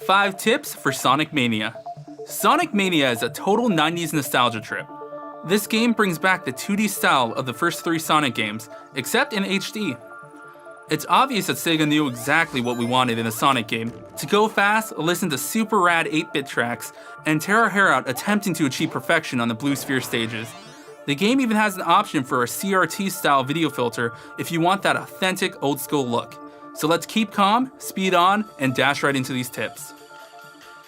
5 tips for Sonic Mania. Sonic Mania is a total 90s nostalgia trip. This game brings back the 2D style of the first 3 Sonic games, except in HD. It's obvious that Sega knew exactly what we wanted in a Sonic game: to go fast, listen to super rad 8-bit tracks, and tear our hair out attempting to achieve perfection on the Blue Sphere stages. The game even has an option for a CRT-style video filter if you want that authentic old-school look. So let's keep calm, speed on, and dash right into these tips.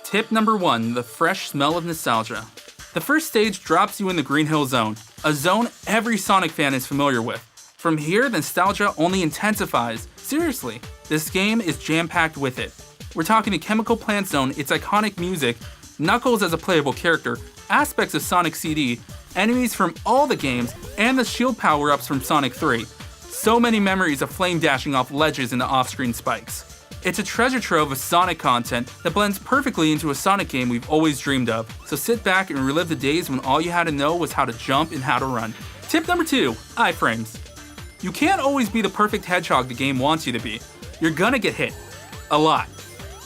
Tip number 1, the fresh smell of nostalgia. The first stage drops you in the Green Hill Zone, a zone every Sonic fan is familiar with. From here, the nostalgia only intensifies. Seriously, this game is jam-packed with it. We're talking the Chemical Plant Zone, its iconic music, Knuckles as a playable character, aspects of Sonic CD, enemies from all the games, and the shield power-ups from Sonic 3. So many memories of flame dashing off ledges into off-screen spikes. It's a treasure trove of Sonic content that blends perfectly into a Sonic game we've always dreamed of. So sit back and relive the days when all you had to know was how to jump and how to run. Tip number 2, iframes. You can't always be the perfect hedgehog the game wants you to be. You're gonna get hit. A lot.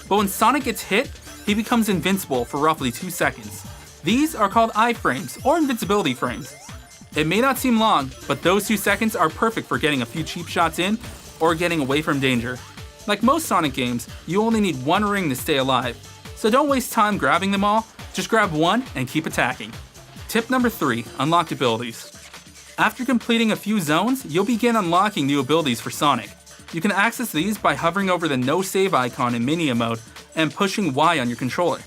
But when Sonic gets hit, he becomes invincible for roughly 2 seconds. These are called iframes, or invincibility frames. It may not seem long, but those 2 seconds are perfect for getting a few cheap shots in, or getting away from danger. Like most Sonic games, you only need 1 ring to stay alive, so don't waste time grabbing them all, just grab 1 and keep attacking. Tip number 3, unlocked abilities. After completing a few zones, you'll begin unlocking new abilities for Sonic. You can access these by hovering over the no save icon in Mania mode and pushing Y on your controller.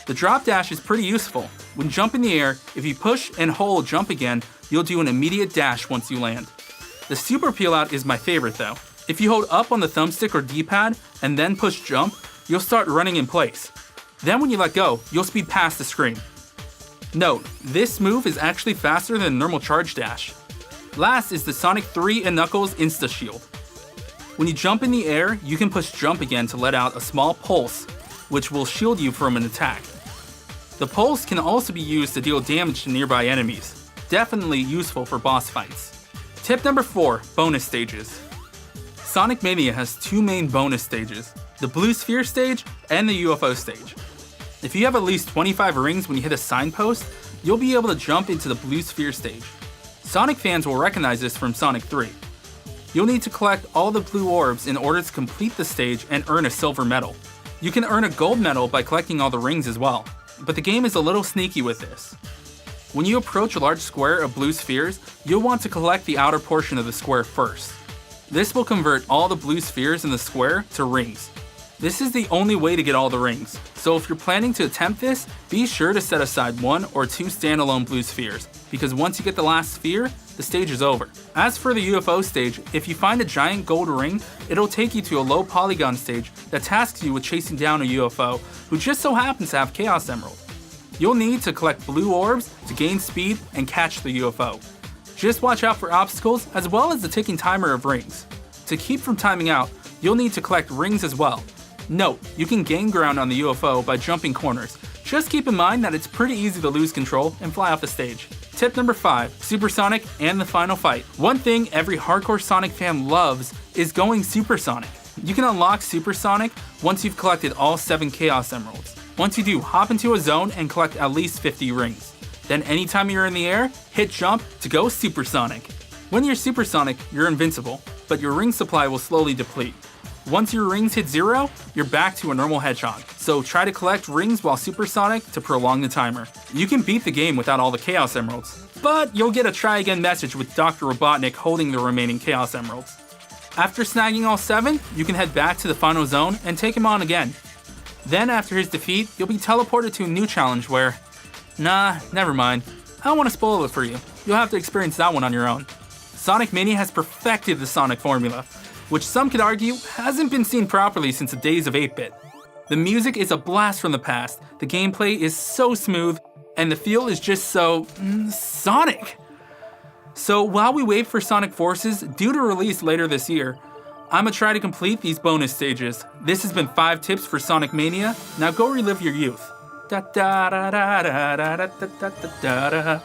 The drop dash is pretty useful. When jump in the air, if you push and hold jump again, you'll do an immediate dash once you land. The super peel out is my favorite though. If you hold up on the thumbstick or D-pad and then push jump, you'll start running in place. Then when you let go, you'll speed past the screen. Note, this move is actually faster than a normal charge dash. Last is the Sonic 3 and Knuckles Insta Shield. When you jump in the air, you can push jump again to let out a small pulse, which will shield you from an attack. The pulse can also be used to deal damage to nearby enemies. Definitely useful for boss fights. Tip number 4, bonus stages. Sonic Mania has 2 main bonus stages, the Blue Sphere stage and the UFO stage. If you have at least 25 rings when you hit a signpost, you'll be able to jump into the Blue Sphere stage. Sonic fans will recognize this from Sonic 3. You'll need to collect all the blue orbs in order to complete the stage and earn a silver medal. You can earn a gold medal by collecting all the rings as well, but the game is a little sneaky with this. When you approach a large square of blue spheres, you'll want to collect the outer portion of the square first. This will convert all the blue spheres in the square to rings. This is the only way to get all the rings, so if you're planning to attempt this, be sure to set aside 1 or 2 standalone blue spheres, because once you get the last sphere, the stage is over. As for the UFO stage, if you find a giant gold ring, it'll take you to a low polygon stage that tasks you with chasing down a UFO who just so happens to have Chaos Emerald. You'll need to collect blue orbs to gain speed and catch the UFO. Just watch out for obstacles as well as the ticking timer of rings. To keep from timing out, you'll need to collect rings as well. Note, you can gain ground on the UFO by jumping corners. Just keep in mind that it's pretty easy to lose control and fly off the stage. Tip number 5, Supersonic and the final fight. One thing every hardcore Sonic fan loves is going Supersonic. You can unlock Supersonic once you've collected all 7 Chaos Emeralds. Once you do, hop into a zone and collect at least 50 rings. Then anytime you're in the air, hit jump to go Supersonic. When you're Supersonic, you're invincible, but your ring supply will slowly deplete. Once your rings hit 0, you're back to a normal hedgehog, so try to collect rings while Supersonic to prolong the timer. You can beat the game without all the Chaos Emeralds, but you'll get a try again message with Dr. Robotnik holding the remaining Chaos Emeralds. After snagging all 7, you can head back to the final zone and take him on again. Then after his defeat, you'll be teleported to a new challenge where, nah, never mind. I don't want to spoil it for you. You'll have to experience that one on your own. Sonic Mania has perfected the Sonic formula, which some could argue hasn't been seen properly since the days of 8-bit. The music is a blast from the past, the gameplay is so smooth, and the feel is just so Sonic. So while we wait for Sonic Forces, due to release later this year, I'ma try to complete these bonus stages. This has been 5 tips for Sonic Mania. Now go relive your youth. Da da da da da da da da da da.